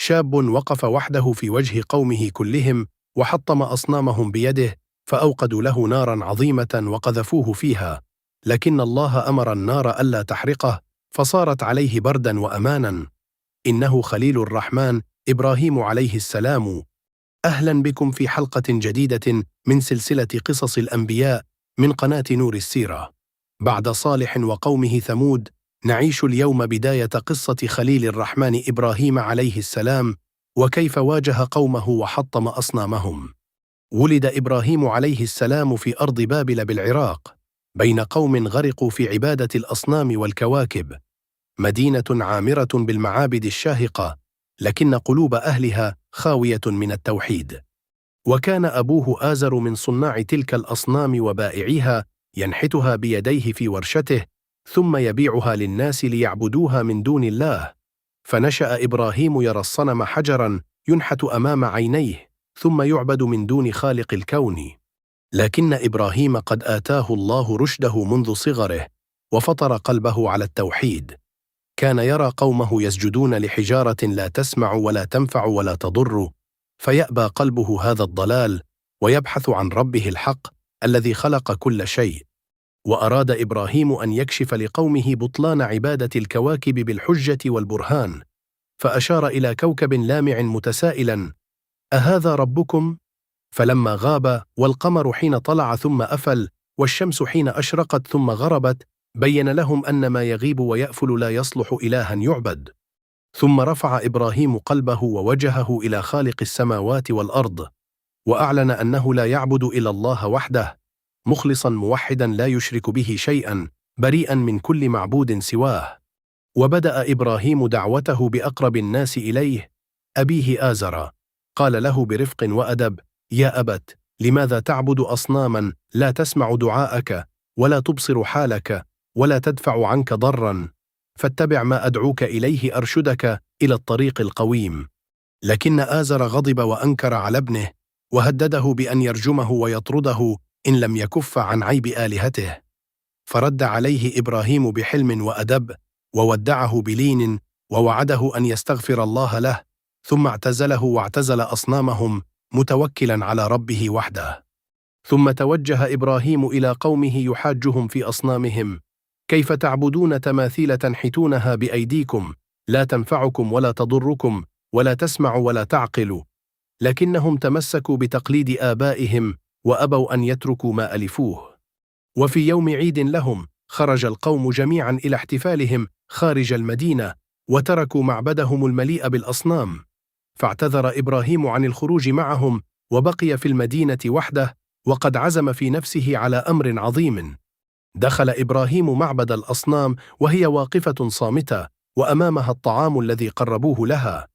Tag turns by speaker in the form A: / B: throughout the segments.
A: شاب وقف وحده في وجه قومه كلهم وحطم أصنامهم بيده، فأوقدوا له نارا عظيمة وقذفوه فيها، لكن الله أمر النار ألا تحرقه، فصارت عليه بردا وأمانا. إنه خليل الرحمن إبراهيم عليه السلام. أهلا بكم في حلقة جديدة من سلسلة قصص الأنبياء من قناة نور السيرة. بعد صالح وقومه ثمود، نعيش اليوم بداية قصة خليل الرحمن إبراهيم عليه السلام، وكيف واجه قومه وحطم أصنامهم. ولد إبراهيم عليه السلام في أرض بابل بالعراق، بين قوم غرقوا في عبادة الأصنام والكواكب، مدينة عامرة بالمعابد الشاهقة، لكن قلوب أهلها خاوية من التوحيد. وكان أبوه آزر من صناع تلك الأصنام وبائعيها، ينحتها بيديه في ورشته، ثم يبيعها للناس ليعبدوها من دون الله. فنشأ إبراهيم يرى الصنم حجرا ينحت أمام عينيه، ثم يعبد من دون خالق الكون. لكن إبراهيم قد آتاه الله رشده منذ صغره، وفطر قلبه على التوحيد. كان يرى قومه يسجدون لحجارة لا تسمع ولا تنفع ولا تضر، فيأبى قلبه هذا الضلال، ويبحث عن ربه الحق الذي خلق كل شيء. وأراد إبراهيم أن يكشف لقومه بطلان عبادة الكواكب بالحجة والبرهان، فأشار إلى كوكب لامع متسائلا: أهذا ربكم؟ فلما غاب، والقمر حين طلع ثم أفل، والشمس حين أشرقت ثم غربت، بين لهم أن ما يغيب ويأفل لا يصلح إلها يعبد. ثم رفع إبراهيم قلبه ووجهه إلى خالق السماوات والأرض، وأعلن أنه لا يعبد إلا الله وحده، مخلصا موحدا لا يشرك به شيئا، بريئا من كل معبود سواه. وبدأ إبراهيم دعوته بأقرب الناس إليه، أبيه آزر. قال له برفق وأدب: يا أبت، لماذا تعبد أصناما لا تسمع دعاءك، ولا تبصر حالك، ولا تدفع عنك ضرا؟ فاتبع ما أدعوك إليه أرشدك إلى الطريق القويم. لكن آزر غضب وأنكر على ابنه، وهدده بأن يرجمه ويطرده إن لم يكف عن عيب آلهته. فرد عليه إبراهيم بحلم وأدب، وودعه بلين، ووعده أن يستغفر الله له، ثم اعتزله واعتزل أصنامهم، متوكلا على ربه وحده. ثم توجه إبراهيم إلى قومه يحاجهم في أصنامهم: كيف تعبدون تماثيل تنحتونها بأيديكم، لا تنفعكم ولا تضركم، ولا تسمع ولا تعقل؟ لكنهم تمسكوا بتقليد آبائهم، وأبوا أن يتركوا ما ألفوه. وفي يوم عيد لهم، خرج القوم جميعا إلى احتفالهم خارج المدينة، وتركوا معبدهم المليء بالأصنام. فاعتذر إبراهيم عن الخروج معهم، وبقي في المدينة وحده، وقد عزم في نفسه على أمر عظيم. دخل إبراهيم معبد الأصنام وهي واقفة صامتة، وأمامها الطعام الذي قربوه لها،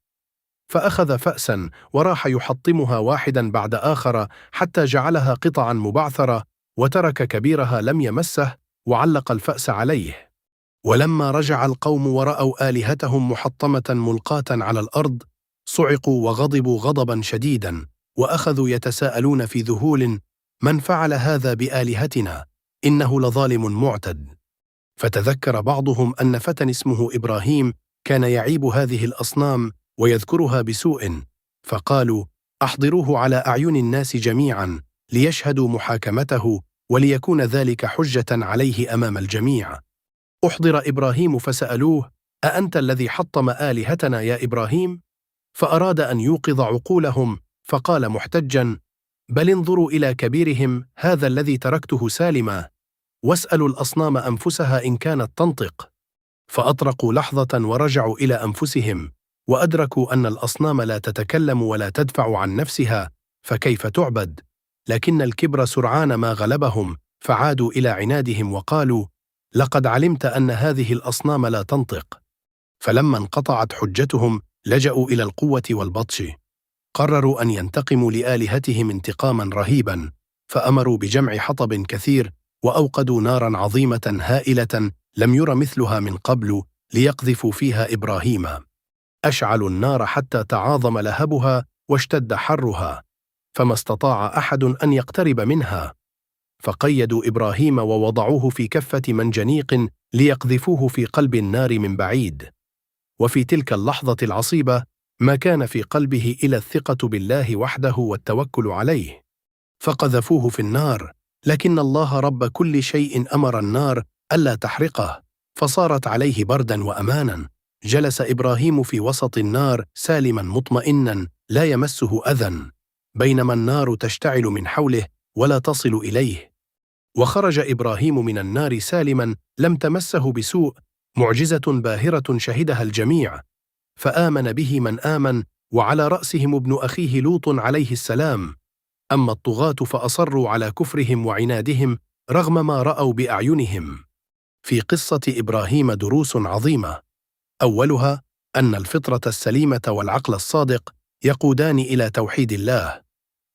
A: فأخذ فأسا وراح يحطمها واحدا بعد آخر، حتى جعلها قطعا مبعثرة، وترك كبيرها لم يمسه، وعلق الفأس عليه. ولما رجع القوم ورأوا آلهتهم محطمة ملقاة على الأرض، صعقوا وغضبوا غضبا شديدا، وأخذوا يتساءلون في ذهول: من فعل هذا بآلهتنا؟ إنه لظالم معتد. فتذكر بعضهم أن فتى اسمه إبراهيم كان يعيب هذه الأصنام ويذكرها بسوء، فقالوا: أحضروه على أعين الناس جميعا، ليشهدوا محاكمته، وليكون ذلك حجة عليه أمام الجميع. أحضر إبراهيم فسألوه: أأنت الذي حطم آلهتنا يا إبراهيم؟ فأراد أن يوقظ عقولهم، فقال محتجا: بل انظروا إلى كبيرهم هذا الذي تركته سالما، واسألوا الأصنام أنفسها إن كانت تنطق. فأطرقوا لحظة ورجعوا إلى أنفسهم، وأدركوا أن الأصنام لا تتكلم ولا تدفع عن نفسها، فكيف تعبد؟ لكن الكبر سرعان ما غلبهم، فعادوا إلى عنادهم وقالوا: لقد علمت أن هذه الأصنام لا تنطق. فلما انقطعت حجتهم، لجأوا إلى القوة والبطش. قرروا أن ينتقموا لآلهتهم انتقاما رهيبا، فأمروا بجمع حطب كثير، وأوقدوا نارا عظيمة هائلة لم ير مثلها من قبل، ليقذفوا فيها إبراهيم. أشعلوا النار حتى تعاظم لهبها واشتد حرها، فما استطاع أحد أن يقترب منها. فقيدوا إبراهيم ووضعوه في كفة منجنيق ليقذفوه في قلب النار من بعيد. وفي تلك اللحظة العصيبة ما كان في قلبه إلا الثقة بالله وحده والتوكل عليه، فقذفوه في النار، لكن الله رب كل شيء أمر النار ألا تحرقه، فصارت عليه بردا وأمانا. جلس إبراهيم في وسط النار سالما مطمئنا لا يمسه أذى، بينما النار تشتعل من حوله ولا تصل إليه. وخرج إبراهيم من النار سالما لم تمسه بسوء، معجزة باهرة شهدها الجميع، فآمن به من آمن، وعلى رأسهم ابن أخيه لوط عليه السلام. أما الطغاة فأصروا على كفرهم وعنادهم رغم ما رأوا بأعينهم. في قصة إبراهيم دروس عظيمة، أولها أن الفطرة السليمة والعقل الصادق يقودان إلى توحيد الله،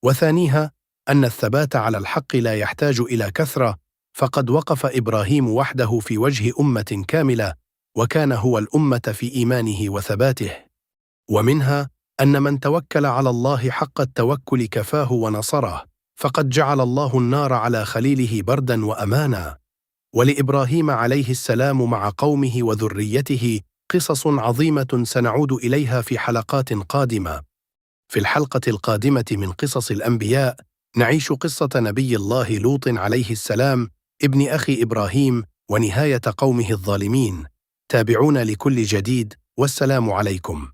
A: وثانيها أن الثبات على الحق لا يحتاج إلى كثرة، فقد وقف إبراهيم وحده في وجه أمة كاملة، وكان هو الأمة في إيمانه وثباته. ومنها أن من توكل على الله حق التوكل كفاه ونصره، فقد جعل الله النار على خليله بردا وأمانا. ولإبراهيم عليه السلام مع قومه وذريته قصص عظيمة سنعود إليها في حلقات قادمة. في الحلقة القادمة من قصص الأنبياء نعيش قصة نبي الله لوط عليه السلام ابن أخي إبراهيم ونهاية قومه الظالمين. تابعونا لكل جديد، والسلام عليكم.